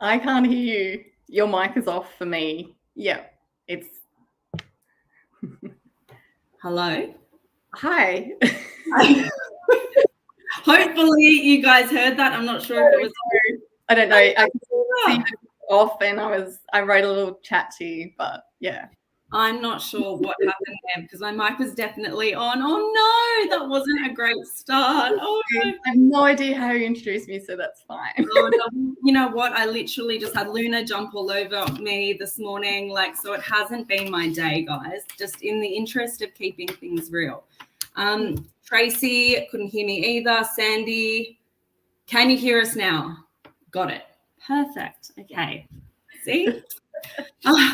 I can't hear you. Your mic is off for me. Yeah, it's... Hello? Hi. Hopefully you guys heard that. I'm not sure if it was... I don't know. I can see it off and I wrote a little chat to you, but yeah. I'm not sure what happened there because my mic was definitely on. Oh, no, that wasn't a great start. Oh, no. I have no idea how you introduced me, so that's fine. Oh, no. You know what? I literally just had Luna jump all over me this morning. So it hasn't been my day, guys, just in the interest of keeping things real. Tracy couldn't hear me either. Sandy, can you hear us now? Got it. Perfect. Okay. See?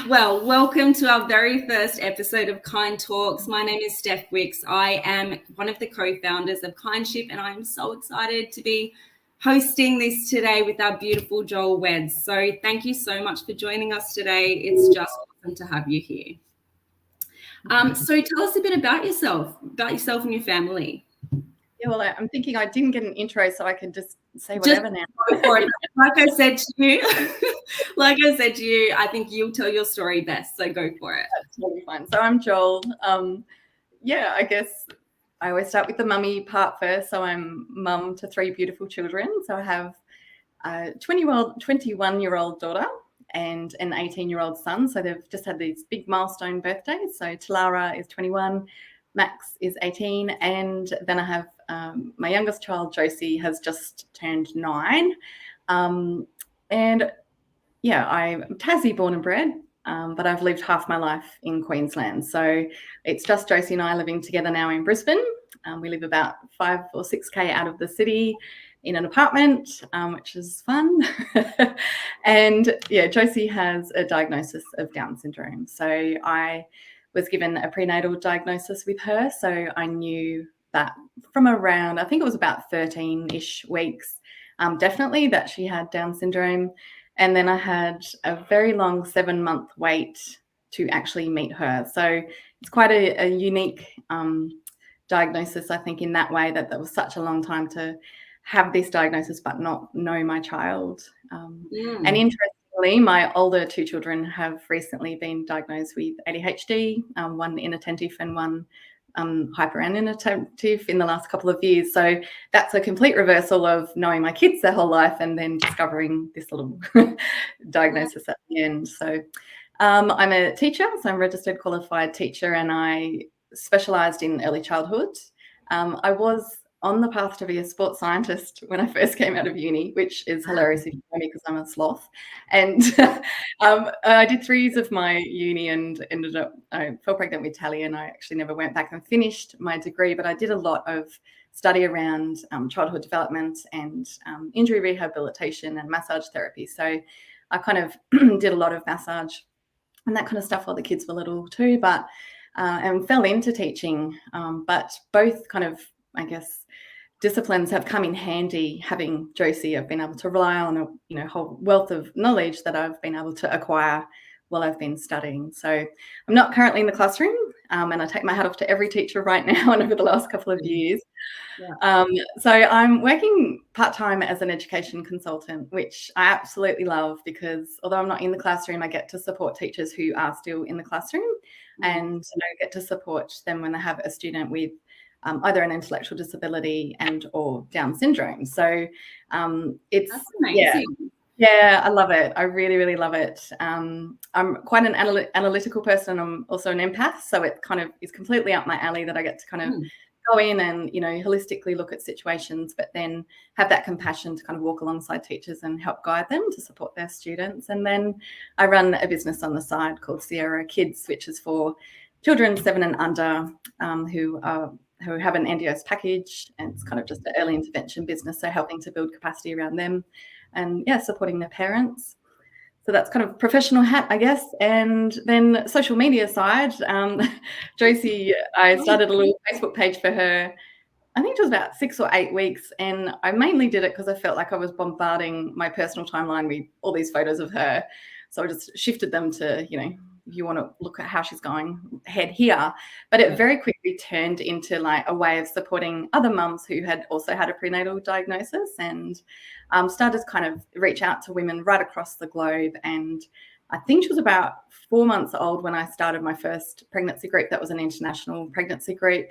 Well, welcome to our very first episode of Kind Talks. My name is Steph Wicks. I am one of the co-founders of Kindship, and I'm so excited to be hosting this today with our beautiful Joelle Wedd. So thank you so much for joining us today. It's just awesome to have you here. So tell us a bit about yourself and your family. Yeah, well, I'm thinking I didn't get an intro, so I can just say whatever now. Go for it. Like I said to you, I think you'll tell your story best, so go for it. That's totally fine. So I'm Joelle. Yeah, I guess I always start with the mummy part first. So I'm mum to 3 beautiful children. So I have a 21-year-old daughter and an 18-year-old son. So they've just had these big milestone birthdays. So Talara is 21, Max is 18, and then I have my youngest child, Josie, has just turned 9. And yeah, I'm Tassie born and bred, but I've lived half my life in Queensland. So it's just Josie and I living together now in Brisbane. We live about 5 or 6K out of the city in an apartment, which is fun. And yeah, Josie has a diagnosis of Down syndrome. So I was given a prenatal diagnosis with her. So I knew that from around, I think it was about 13-ish weeks, definitely that she had Down syndrome. And then I had a very long 7-month wait to actually meet her. So it's quite a unique diagnosis, I think, in that way, that was such a long time to have this diagnosis but not know my child. And interestingly, my older 2 children have recently been diagnosed with ADHD, one inattentive and one hyper and inattentive in the last couple of years. So that's a complete reversal of knowing my kids their whole life and then discovering this little diagnosis at the end. So I'm a teacher, so I'm a registered qualified teacher, and I specialised in early childhood. I was on the path to be a sports scientist when I first came out of uni, which is hilarious if you know me because I'm a sloth. And I did 3 years of my uni and I fell pregnant with Tally, and I actually never went back and finished my degree, but I did a lot of study around childhood development and injury rehabilitation and massage therapy. So I kind of did a lot of massage and that kind of stuff while the kids were little too, but and fell into teaching. But both kind of, I guess, disciplines have come in handy. Having Josie, I've been able to rely on a whole wealth of knowledge that I've been able to acquire while I've been studying. So I'm not currently in the classroom, and I take my hat off to every teacher right now and over the last couple of years. Yeah. So I'm working part-time as an education consultant, which I absolutely love, because although I'm not in the classroom, I get to support teachers who are still in the classroom and get to support them when they have a student with either an intellectual disability and or Down syndrome. So it's That's amazing. Yeah, I love it. I really, really love it. I'm quite an analytical person. I'm also an empath, so it kind of is completely up my alley that I get to kind of go in and holistically look at situations, but then have that compassion to kind of walk alongside teachers and help guide them to support their students. And then I run a business on the side called Sierra Kids, which is for children 7 and under who have an NDOS package, and it's kind of just an early intervention business, so helping to build capacity around them and supporting their parents. So that's kind of professional hat, I guess. And then social media side, Josie, I started a little Facebook page for her. I think it was about 6 or 8 weeks, and I mainly did it because I felt like I was bombarding my personal timeline with all these photos of her. So I just shifted them to, you want to look at how she's going, head here. But it very quickly turned into like a way of supporting other mums who had also had a prenatal diagnosis, and started to kind of reach out to women right across the globe. And I think she was about 4 months old when I started my first pregnancy group. That was an international pregnancy group.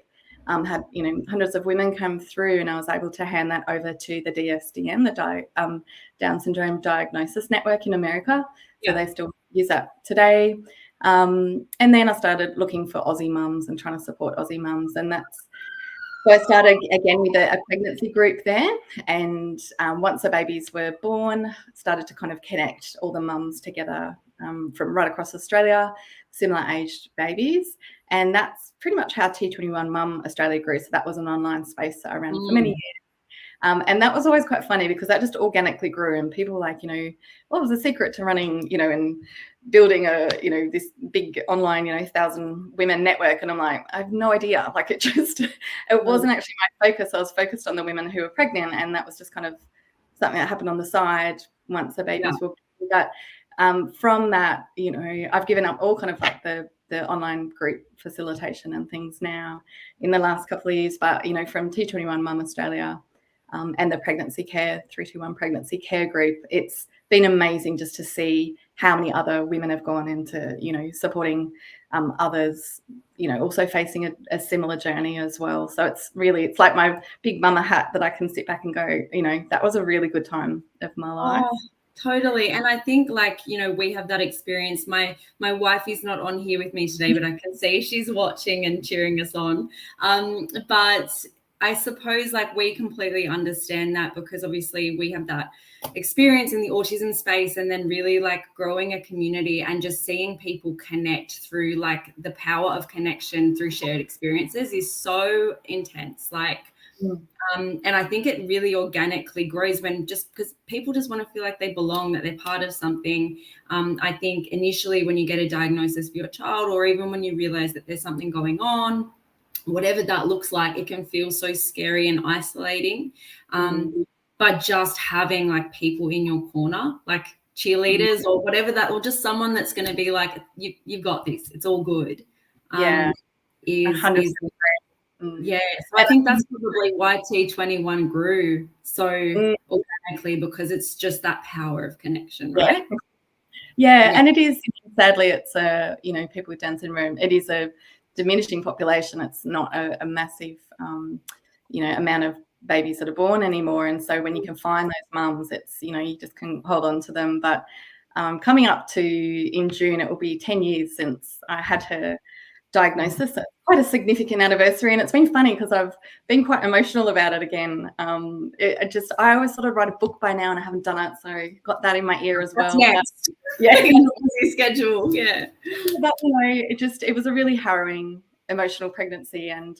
Had hundreds of women come through, and I was able to hand that over to the DSDN, the Down Syndrome Diagnosis Network in America. So they still use that today. And then I started looking for Aussie mums and trying to support Aussie mums, and so I started again with a pregnancy group there. And once the babies were born, started to kind of connect all the mums together from right across Australia, similar aged babies. And that's pretty much how T21 Mum Australia grew. So that was an online space that I ran for many years. And that was always quite funny because that just organically grew, and people were like, what was the secret to running, and building this big online, 1,000 women network? And I'm like, I have no idea. Like it wasn't actually my focus. I was focused on the women who were pregnant, and that was just kind of something that happened on the side once the babies were born. But from that, I've given up all kind of like the online group facilitation and things now in the last couple of years. But, from T21 Mum Australia, and the pregnancy care, 321 pregnancy care group, it's been amazing just to see how many other women have gone into, supporting others, also facing a similar journey as well. So it's like my big mama hat that I can sit back and go, that was a really good time of my life. Oh, totally. And I think we have that experience. My wife is not on here with me today, but I can see she's watching and cheering us on. But I suppose we completely understand that, because obviously we have that experience in the autism space, and then really growing a community and just seeing people connect through the power of connection through shared experiences is so intense. And I think it really organically grows because people just want to feel like they belong, that they're part of something. I think initially when you get a diagnosis for your child, or even when you realize that there's something going on, whatever that looks like, it can feel so scary and isolating. But just having people in your corner, cheerleaders or whatever that, or just someone that's going to be you've got this, it's all good. Is 100%. Yeah, so I think that's probably why T21 grew so organically, because it's just that power of connection, right? Yeah, and it is, sadly, it's people with Down syndrome, it is a diminishing population. It's not a massive, amount of babies that are born anymore. And so when you can find those mums, it's, you just can hold on to them. But coming up to in June, it will be 10 years since I had her diagnosis. It's quite a significant anniversary, and it's been funny because I've been quite emotional about it again. I always sort of write a book by now, and I haven't done it, so got that in my ear as well. Next. In the schedule. But it was a really harrowing emotional pregnancy, and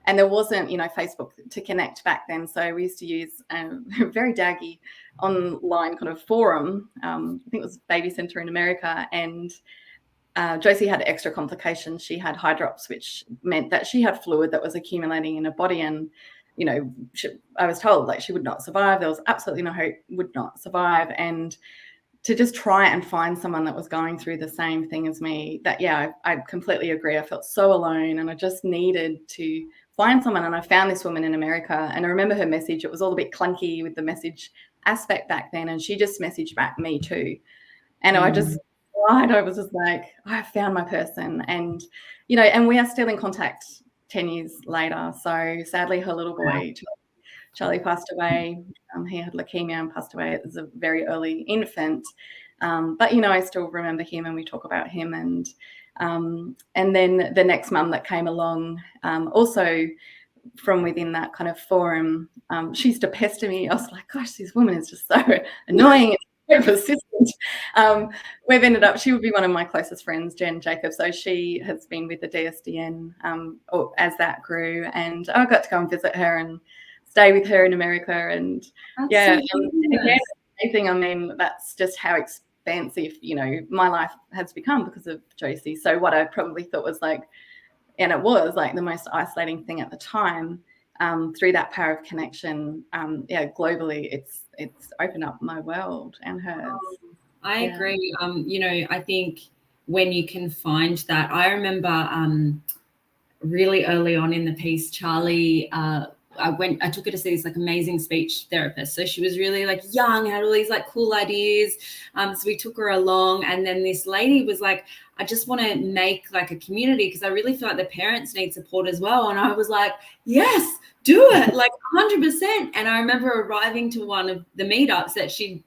there wasn't Facebook to connect back then, so we used to use a very daggy online kind of forum. I think it was Baby Center in America, and Josie had extra complications. She had hydrops, which meant that she had fluid that was accumulating in her body, and I was told she would not survive. There was absolutely no hope, would not survive. And to just try and find someone that was going through the same thing as me, I completely agree. I felt so alone, and I just needed to find someone. And I found this woman in America, and I remember her message. It was all a bit clunky with the message aspect back then, and she just messaged back me too. And I was just like, I found my person. And and we are still in contact 10 years later. So sadly, her little boy Charlie passed away. He had leukemia and passed away as a very early infant. But I still remember him, and we talk about him. And then the next mum that came along, also from within that kind of forum, she used to pester me. I was like, gosh, this woman is just so annoying. So persistent. We've ended up, she would be one of my closest friends, Jen Jacobs. So she has been with the DSDN as that grew, and I got to go and visit her and stay with her in America. And and again, it's amazing. I mean, that's just how expansive my life has become because of Josie. So what I probably thought was and it was the most isolating thing at the time, through that power of connection, globally, it's opened up my world and hers. I agree. I think when you can find that. I remember really early on in the piece, Charlie, I took her to see this like amazing speech therapist. So she was really like young, had all these like cool ideas. So we took her along, and then this lady was like, I just want to make like a community because I really feel like the parents need support as well. And I was like, yes, do it, like 100%. And I remember arriving to one of the meetups that she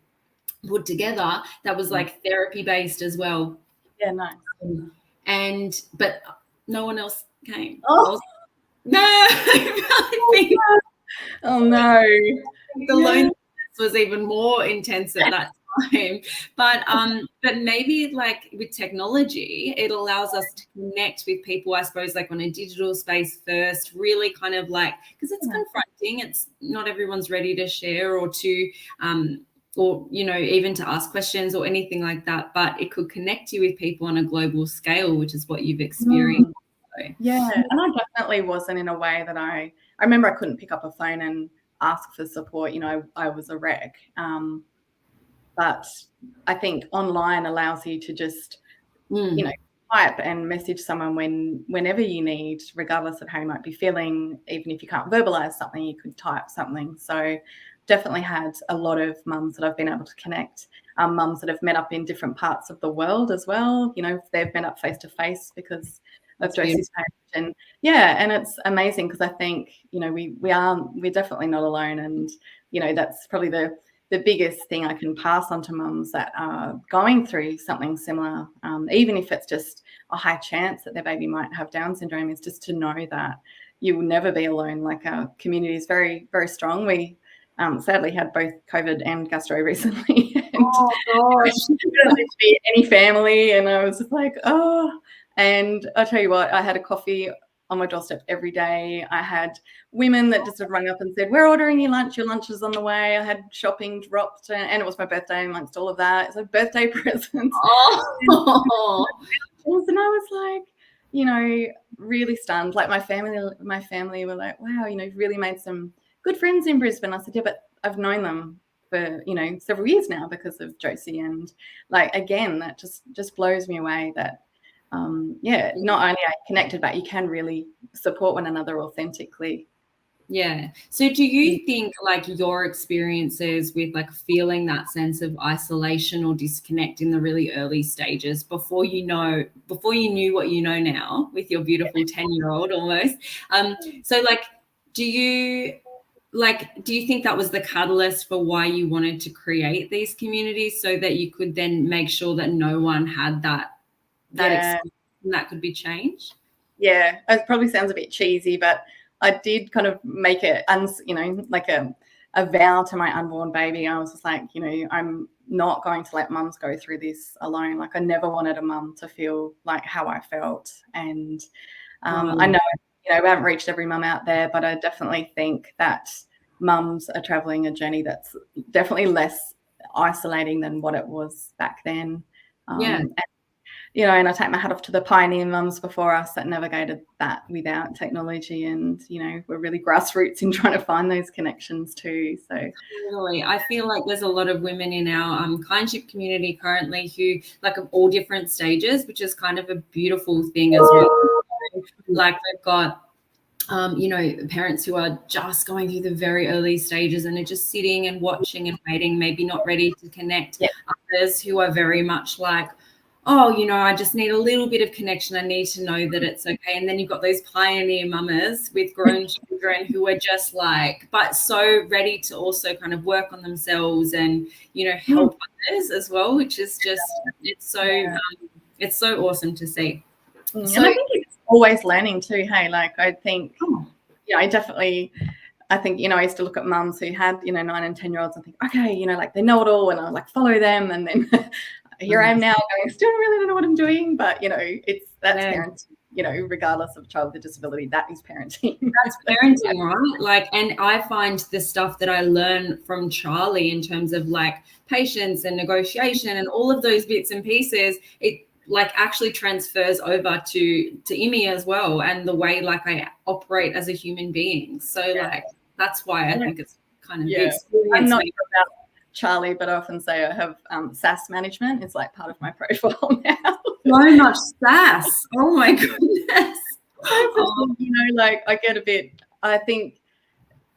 put together that was like therapy based as well. Yeah, nice. But no one else came. Oh. No. Oh no. The loneliness was even more intense at that time. But maybe like with technology, it allows us to connect with people, I suppose, like on a digital space first, really kind of like, because it's confronting. It's not everyone's ready to share or to or, you know, even to ask questions or anything like that, but it could connect you with people on a global scale, which is what you've experienced. Yeah, and I definitely wasn't in a way that I remember I couldn't pick up a phone and ask for support. You know, I was a wreck. But I think online allows you to just, you know, type and message someone whenever you need, regardless of how you might be feeling. Even if you can't verbalize something, you could type something. So definitely had a lot of mums that I've been able to connect, mums that have met up in different parts of the world as well. You know, they've met up face to face because of Josie's page. And and it's amazing because I think, you know, we're definitely not alone. And, you know, that's probably the biggest thing I can pass on to mums that are going through something similar, even if it's just a high chance that their baby might have Down syndrome, is just to know that you will never be alone. Like, our community is very, very strong. We sadly had both COVID and gastro recently. And oh gosh. couldn't be any family, and I was just like, oh. And I'll tell you what, I had a coffee on my doorstep every day. I had women that just had rung up and said, we're ordering your lunch is on the way. I had shopping dropped, and it was my birthday amongst all of that. It's like birthday presents. Oh. And I was like, you know, really stunned. Like, my family were like, wow, you know, you've really made some good friends in Brisbane. I said, yeah, but I've known them for, you know, several years now because of Josie. And like, again, that just blows me away that not only are you connected, but you can really support one another authentically. Yeah. So do you think like your experiences with like feeling that sense of isolation or disconnect in the really early stages before you knew what you know now with your beautiful 10-year-old almost, so like do you think that was the catalyst for why you wanted to create these communities so that you could then make sure that no one had that experience and that could be changed? Yeah, it probably sounds a bit cheesy, but I did kind of make it, you know, like a vow to my unborn baby. I was just like, you know, I'm not going to let mums go through this alone. Like, I never wanted a mum to feel like how I felt. And I know, you know, we haven't reached every mum out there, but I definitely think that mums are traveling a journey that's definitely less isolating than what it was back then. And, you know, and I take my hat off to the pioneer mums before us that navigated that without technology, and, you know, we're really grassroots in trying to find those connections too. So totally. I feel like there's a lot of women in our kindship community currently who like of all different stages, which is kind of a beautiful thing as well. Like, we've got you know, parents who are just going through the very early stages and are just sitting and watching and waiting, maybe not ready to connect. Others who are very much like, oh, you know, I just need a little bit of connection. I need to know that it's okay. And then you've got those pioneer mamas with grown children who are just like, but so ready to also kind of work on themselves and, you know, help others as well, which is just, it's so awesome to see. And I think it's always learning too. Hey, like, I think, you know, I think, you know, I used to look at mums who had, you know, 9 and 10-year-olds and think, okay, you know, like, they know it all, and I like follow them, and then here I am now going, still really don't know what I'm doing. But, you know, that's parenting, you know, regardless of a child with a disability, that is parenting. That's parenting, right? Like, and I find the stuff that I learn from Charlie in terms of like patience and negotiation and all of those bits and pieces, it like actually transfers over to Imi as well, and the way like I operate as a human being. So like, that's why I think it's kind of the experience. I'm not sure about Charlie, but I often say I have SAS management. It's like part of my profile now. So much sass. Oh my goodness. Like I get a bit, I think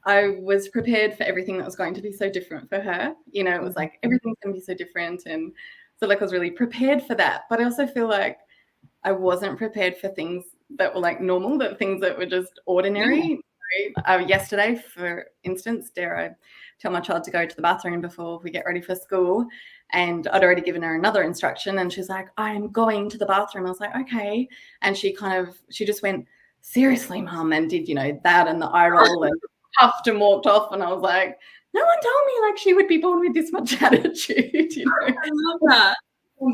I was prepared for everything that was going to be so different for her. It was like everything's going to be so different. And so like I was really prepared for that. But I also feel like I wasn't prepared for things that were like normal, things that were just ordinary. Yeah. Yesterday, for instance, dare I tell my child to go to the bathroom before we get ready for school, and I'd already given her another instruction, and she's like, I'm going to the bathroom. I was like, okay. And she just went, seriously, Mum, and did, that and the eye roll and huffed and walked off. And I was like, no one told me like she would be born with this much attitude. I love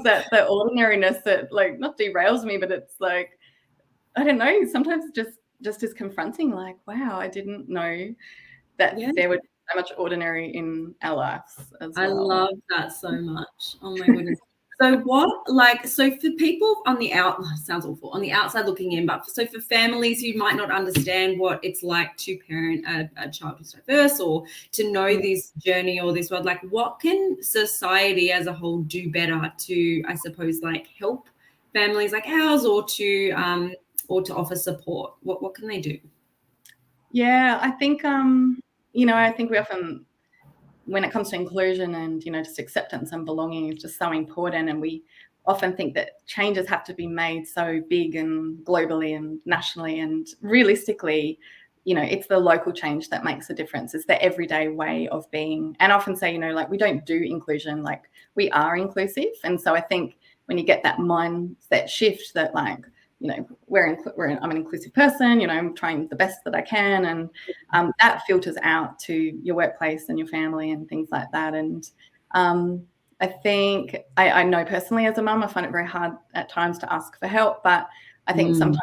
that. That ordinariness that like not derails me, but it's like, I don't know, sometimes just as confronting, like, wow, I didn't know that there would be so much ordinary in our lives as well. I love that so much. Oh my goodness. So for people on the sounds awful, on the outside looking in, but so for families who might not understand what it's like to parent a child who's diverse, or to know this journey or this world, like what can society as a whole do better to, I suppose, like help families like ours, or to offer support? What can they do? Yeah, I think I think we often, when it comes to inclusion and just acceptance and belonging, is just so important, and we often think that changes have to be made so big and globally and nationally, and realistically, it's the local change that makes a difference. It's the everyday way of being. And I often say, like, we don't do inclusion, like we are inclusive. And so I think when you get that mindset shift that like, I'm an inclusive person, I'm trying the best that I can. And that filters out to your workplace and your family and things like that. And I think I know personally as a mum, I find it very hard at times to ask for help, but I think sometimes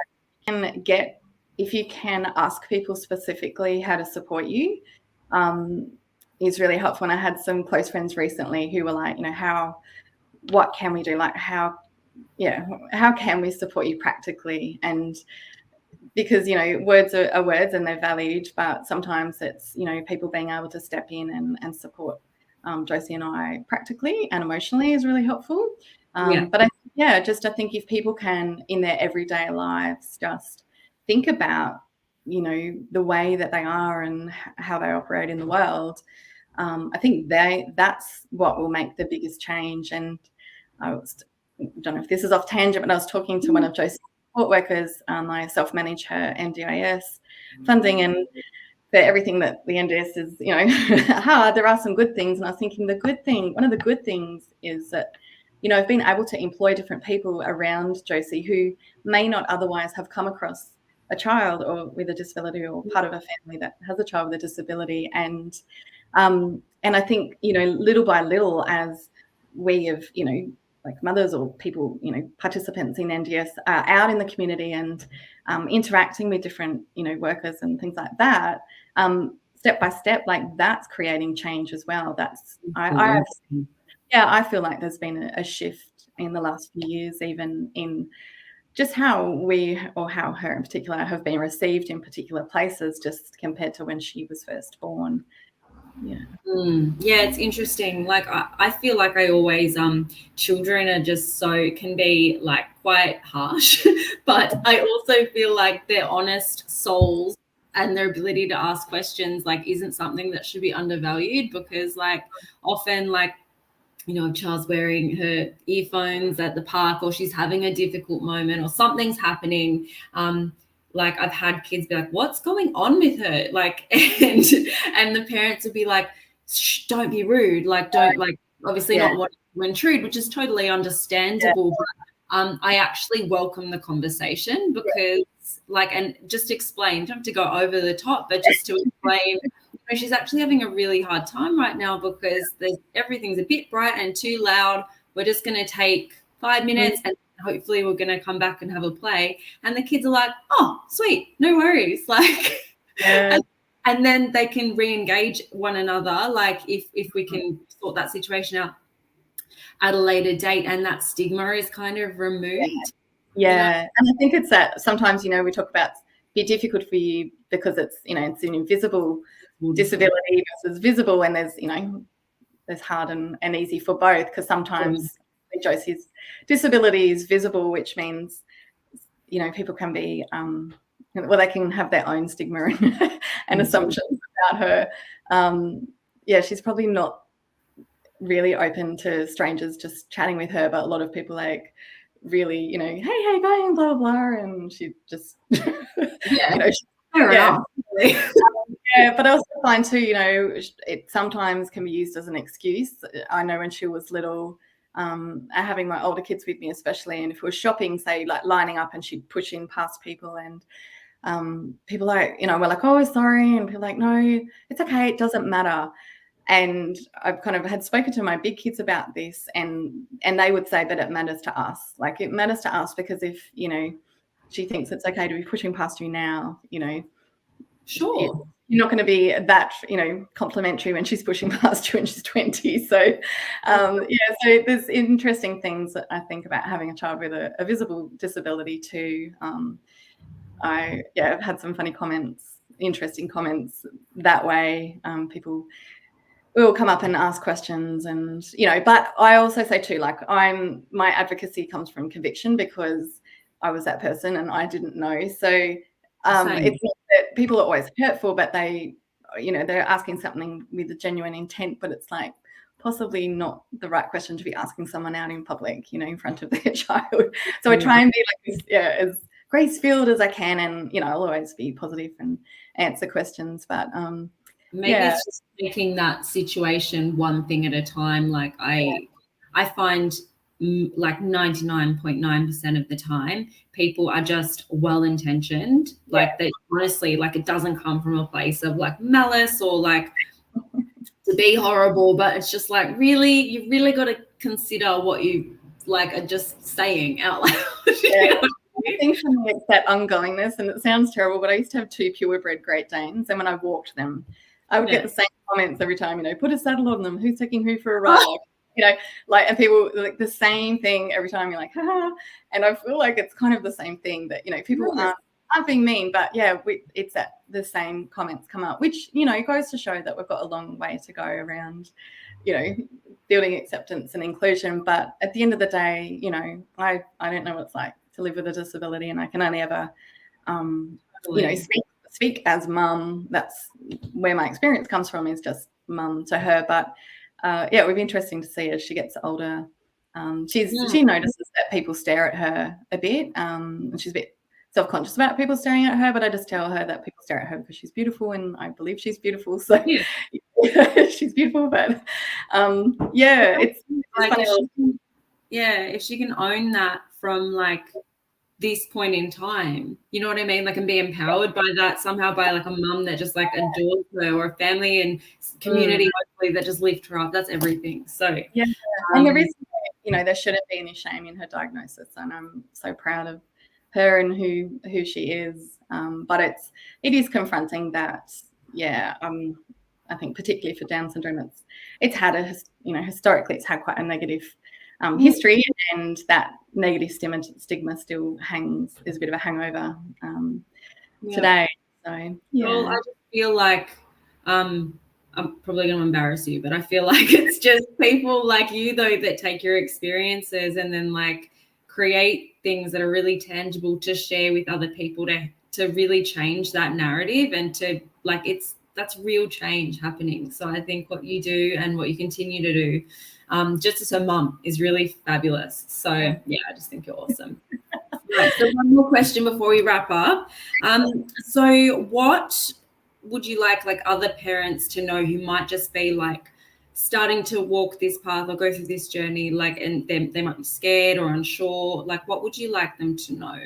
if you can ask people specifically how to support you, is really helpful. And I had some close friends recently who were like, what can we do? Like how can we support you practically? And because, words are words and they're valued, but sometimes it's, people being able to step in and support Josie and I practically and emotionally is really helpful. But I think if people can, in their everyday lives, just think about, the way that they are and how they operate in the world, I think that's what will make the biggest change. And I don't know if this is off tangent, but I was talking to one of Josie's support workers. I self-manage her NDIS funding, and for everything that the NDIS is, hard, there are some good things. And I was thinking one of the good things is that, I've been able to employ different people around Josie who may not otherwise have come across a child or with a disability or part of a family that has a child with a disability. And I think, little by little, as we have, like mothers or people, participants in NDS are out in the community and interacting with different, workers and things like that, step by step, like that's creating change as well. I feel like there's been a shift in the last few years, even in just how how her in particular have been received in particular places, just compared to when she was first born. Yeah, it's interesting. Like I feel like I always children are just can be like quite harsh, but I also feel like their honest souls and their ability to ask questions like isn't something that should be undervalued, because like often like a child's wearing her earphones at the park, or she's having a difficult moment, or something's happening. Like I've had kids be like, what's going on with her? Like, and the parents would be like, shh, don't be rude. Like, don't obviously not want to intrude, which is totally understandable. But I actually welcome the conversation because and just explain, don't have to go over the top, but just to explain, she's actually having a really hard time right now because everything's a bit bright and too loud. We're just going to take 5 minutes and hopefully we're going to come back and have a play. And the kids are like, oh, sweet, no worries. Like, and then they can re-engage one another. Like if we can sort that situation out at a later date and that stigma is kind of removed. Yeah. And I think it's that sometimes, we talk about be difficult for you because it's, it's an invisible disability versus visible, and there's, there's hard and easy for both, because sometimes Josie's disability is visible, which means, you know, people can be well, they can have their own stigma and assumptions about her. Yeah, she's probably not really open to strangers just chatting with her, but a lot of people like really, you know, hey, how you going, blah blah blah, and she just Yeah, you know, fair enough. Yeah, but I also find too, you know, it sometimes can be used as an excuse. I know when she was little, having my older kids with me especially, and if we were shopping, say like lining up, and she'd push in past people, and people like, you know, we're like, oh, sorry, and people like, no, it's okay, it doesn't matter. And I've kind of had spoken to my big kids about this, and they would say that it matters to us. Like, it matters to us because if, you know, she thinks it's okay to be pushing past you now, you know, sure, you're not going to be that, you know, complimentary when she's pushing past you when she's 20. So, yeah, so there's interesting things that I think about having a child with a visible disability too. I've had some funny comments, interesting comments that way. People will come up and ask questions, and, you know, but I also say too, like, my advocacy comes from conviction, because I was that person and I didn't know. So it's not that people are always hurtful, but they, you know, they're asking something with a genuine intent, but it's like possibly not the right question to be asking someone out in public, you know, in front of their child. So I try and be like this, as grace-filled as I can, and, you know, I'll always be positive and answer questions, but maybe it's just making that situation one thing at a time. Like I find like 99.9% of the time people are just well-intentioned, like they honestly, like, it doesn't come from a place of like malice or like to be horrible, but it's just like, really, you really got to consider what you like are just saying out loud. I think for me it's that ongoingness, and it sounds terrible, but I used to have 2 purebred Great Danes, and when I walked them, I would get the same comments every time, you know, put a saddle on them, who's taking who for a ride, you know, like, and people like the same thing every time. You're like, haha. And I feel like it's kind of the same thing, that, you know, people aren't being mean, but it's that the same comments come up, which, you know, goes to show that we've got a long way to go around, you know, building acceptance and inclusion. But at the end of the day, you know, I don't know what it's like to live with a disability, and I can only ever, you know, speak as mum. That's where my experience comes from, is just mum to her. But it would be interesting to see as she gets older. She notices that people stare at her a bit, and she's a bit self-conscious about people staring at her, but I just tell her that people stare at her because she's beautiful, and I believe she's beautiful. So she's beautiful. But it's like, if she can own that from like this point in time, you know what I mean? Like, and be empowered by that somehow, by like a mum that just like adores her, or a family and community hopefully that just lift her up. That's everything. So and there is, you know, there shouldn't be any shame in her diagnosis, and I'm so proud of her and who she is. But it is confronting that, I think particularly for Down syndrome, it's had historically it's had quite a negative history, and that negative stigma still is a bit of a hangover today. So well, I just feel like I'm probably going to embarrass you, but I feel like it's just people like you though that take your experiences and then like create things that are really tangible to share with other people to really change that narrative, and to like, that's real change happening. So I think what you do and what you continue to do, just as a mum, is really fabulous. So yeah, I just think you're awesome. Right, so one more question before we wrap up. So what would you like other parents to know who might just be like starting to walk this path or go through this journey, like, and they might be scared or unsure? Like, what would you like them to know?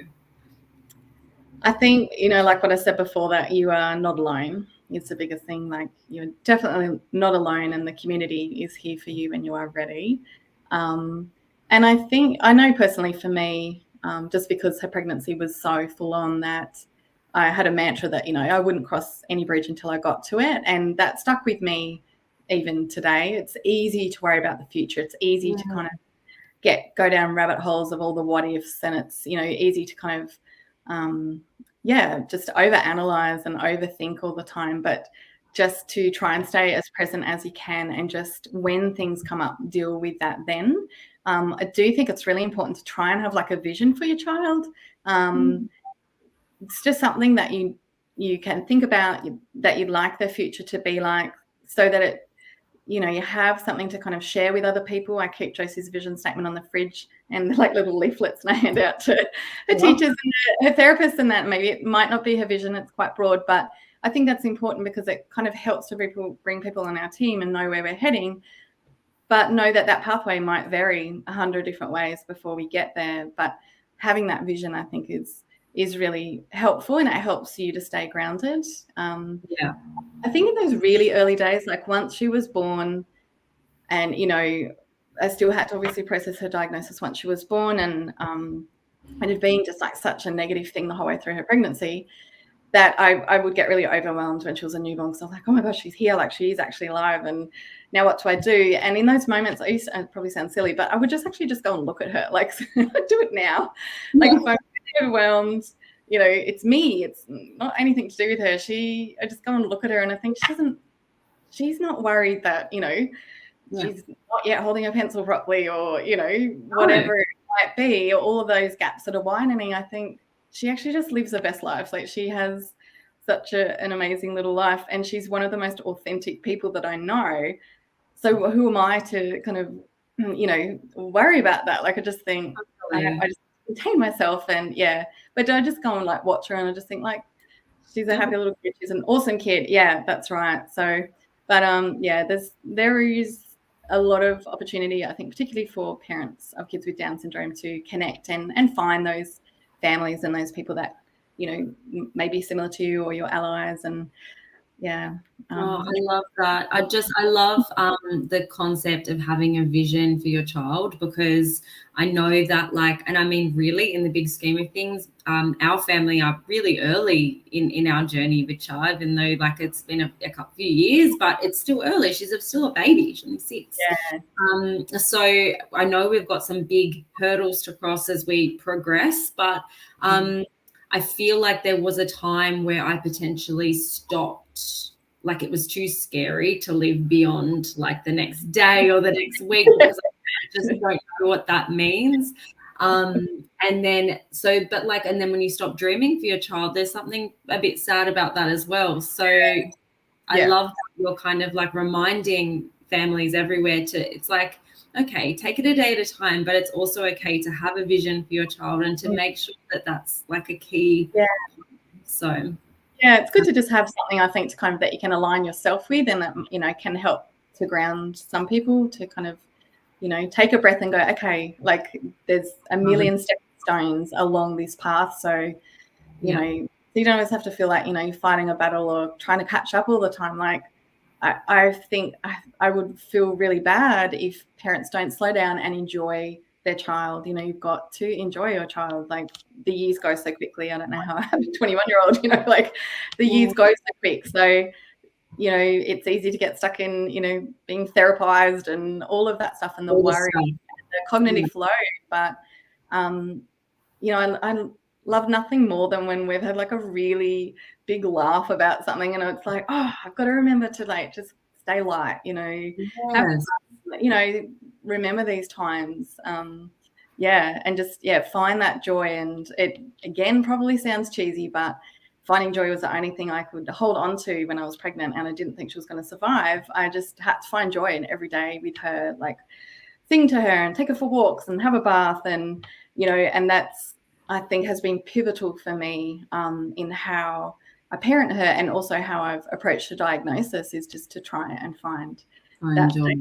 I think, you know, like what I said before, that you are not alone. It's the biggest thing. Like, you're definitely not alone, and the community is here for you when you are ready. And I know personally for me, just because her pregnancy was so full on, that I had a mantra that, you know, I wouldn't cross any bridge until I got to it. And that stuck with me even today. It's easy to worry about the future. It's easy to kind of go down rabbit holes of all the what ifs, and it's, you know, easy to kind of, just overanalyze and overthink all the time. But just to try and stay as present as you can, and just when things come up, deal with that then. I do think it's really important to try and have like a vision for your child. It's just something that you can think about, that you'd like their future to be like, so that it, you know, you have something to kind of share with other people. I keep Josie's vision statement on the fridge and like little leaflets, and I hand out to her teachers and her therapists, and that maybe it might not be her vision, it's quite broad, but I think that's important because it kind of helps to bring people on our team and know where we're heading, but know that that pathway might vary 100 different ways before we get there. But having that vision, I think, is really helpful, and it helps you to stay grounded. I think in those really early days, like once she was born, and, you know, I still had to obviously process her diagnosis once she was born, and it had been just like such a negative thing the whole way through her pregnancy, that I would get really overwhelmed when she was a newborn, because I was like, oh my gosh, she's here, like she's actually alive, and now what do I do? And in those moments, I used to, it probably sounds silly, but I would just actually just go and look at her, like do it now. Like if I'm overwhelmed, you know, it's me, it's not anything to do with her. I just go and look at her, and I think she's not worried that, you know, she's not yet holding her pencil properly, or, you know, whatever it might be, or all of those gaps that are widening. I think she actually just lives her best life. Like she has such an amazing little life, and she's one of the most authentic people that I know. So who am I to kind of, you know, worry about that? Like I just think I just contain myself, and but I just go and like watch her, and I just think like she's a happy little kid, she's an awesome kid. Yeah, that's right. So, but there is a lot of opportunity, I think, particularly for parents of kids with Down syndrome, to connect and find those families and those people that, you know, may be similar to you or your allies. And I love that. I love the concept of having a vision for your child, because I know that, like, and I mean, really, in the big scheme of things, our family are really early in our journey with Char, even though like it's been a few years, but it's still early. She's still a baby. She's only 6. So I know we've got some big hurdles to cross as we progress, but I feel like there was a time where I potentially stopped, like it was too scary to live beyond like the next day or the next week, because I just don't know what that means. And then when you stop dreaming for your child, there's something a bit sad about that as well. So I love that you're kind of like reminding families everywhere it's like, okay, take it a day at a time, but it's also okay to have a vision for your child and to make sure that that's like a key. So it's good to just have something, I think, to kind of that you can align yourself with, and that, you know, can help to ground some people to kind of, you know, take a breath and go, okay, like there's a million stepping stones along this path. So, you know, you don't always have to feel like, you know, you're fighting a battle or trying to catch up all the time. Like I think I would feel really bad if parents don't slow down and enjoy their child. You know, you've got to enjoy your child. Like the years go so quickly. I don't know how I have a 21-year-old, you know, like the years go so quick. So, you know, it's easy to get stuck in, you know, being therapized and all of that stuff, and the worry, and the cognitive flow. But, you know, I love nothing more than when we've had like a really big laugh about something, and it's like, oh, I've got to remember to like just stay light, you know, you know, remember these times, and just find that joy. And it again probably sounds cheesy, but finding joy was the only thing I could hold on to when I was pregnant, and I didn't think she was going to survive. I just had to find joy in every day with her, like sing to her and take her for walks and have a bath, and, you know, and that's, I think, has been pivotal for me in how I parent her, and also how I've approached the diagnosis, is just to try and find that joy.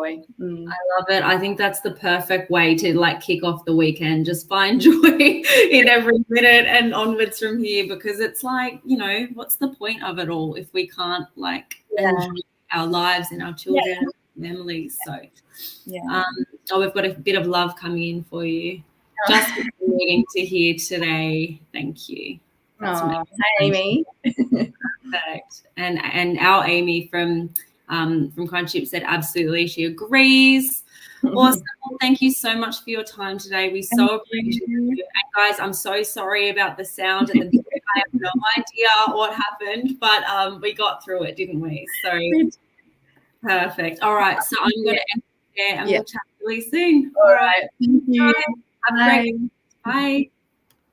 I love it. I think that's the perfect way to like kick off the weekend. Just find joy in every minute and onwards from here, because it's like, you know, what's the point of it all if we can't like enjoy our lives and our children and families? So we've got a bit of love coming in for you. Just waiting to hear today. Thank you. Hi, Amy. Perfect. And our Amy from Crunchip said absolutely, she agrees. Awesome. Well, thank you so much for your time today. We so appreciate you. And guys, I'm so sorry about the sound at the I have no idea what happened, but we got through it, didn't we? So perfect. All right. So I'm going to end there and we'll chat really soon. All right. Thank you. Have a great day. Bye.